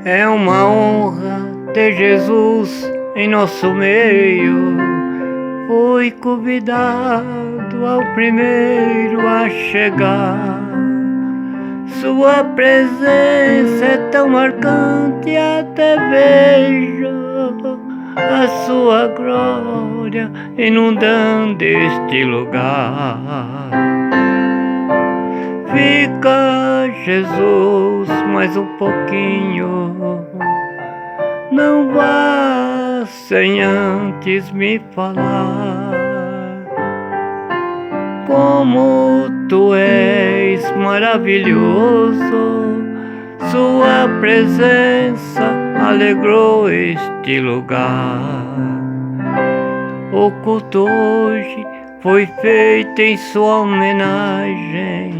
É uma honra ter Jesus em nosso meio. Fui convidado ao primeiro a chegar. Sua presença é tão marcante, até vejo a sua glória inundando este lugar. Fica, Jesus, mais um pouquinho. Não vá sem antes me falar. Como tu és maravilhoso, sua presença alegrou este lugar. O culto hoje foi feito em sua homenagem,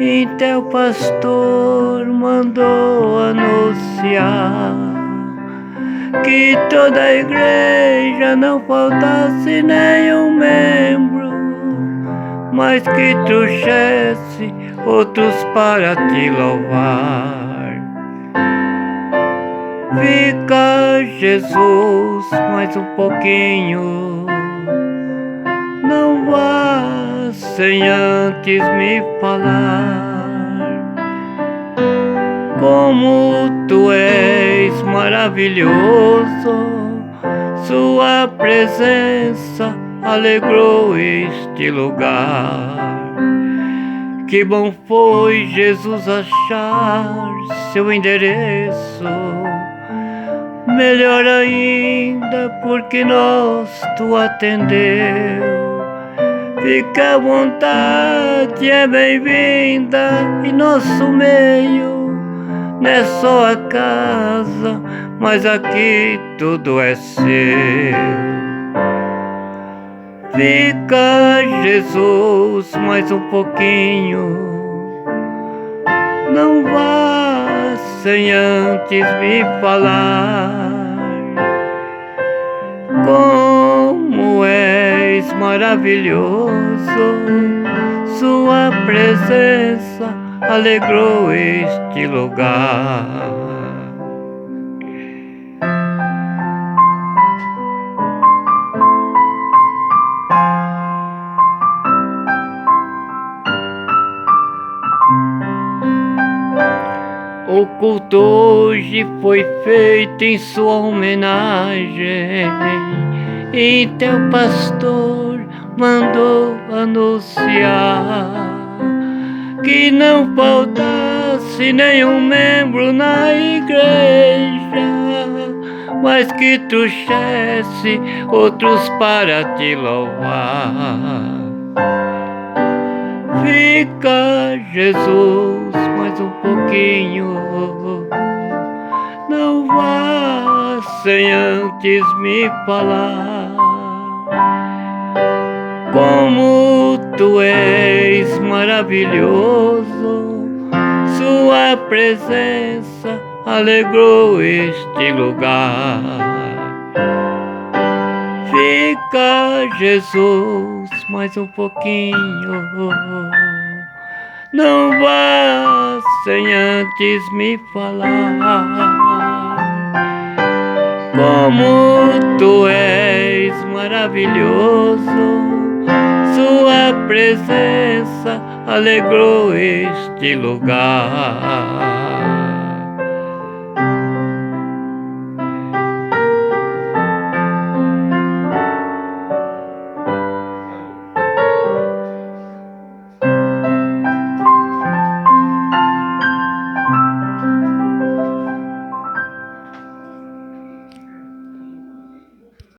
e teu pastor mandou anunciar que toda a igreja não faltasse nenhum membro, mas que trouxesse outros para te louvar. Fica, Jesus, mais um pouquinho. Não vá sem antes me falar. Como tu és maravilhoso, sua presença alegrou este lugar. Que bom foi Jesus achar seu endereço. Melhor ainda porque nós tu atendeu. Fica à vontade, é bem-vinda em nosso meio. Não é só a casa, mas aqui tudo é seu. Fica, Jesus, mais um pouquinho. Não vá sem antes me falar. Como és maravilhoso, sua presença alegrou este lugar. O culto hoje foi feito em sua homenagem, e teu pastor mandou anunciar que não faltasse nenhum membro na igreja, mas que trouxesse outros para te louvar. Fica, Jesus, mais um pouquinho. Não vá sem antes me falar. Como tu és maravilhoso, sua presença alegrou este lugar. Fica, Jesus, mais um pouquinho. Não vá sem antes me falar. Como tu és maravilhoso, sua presença alegrou este lugar.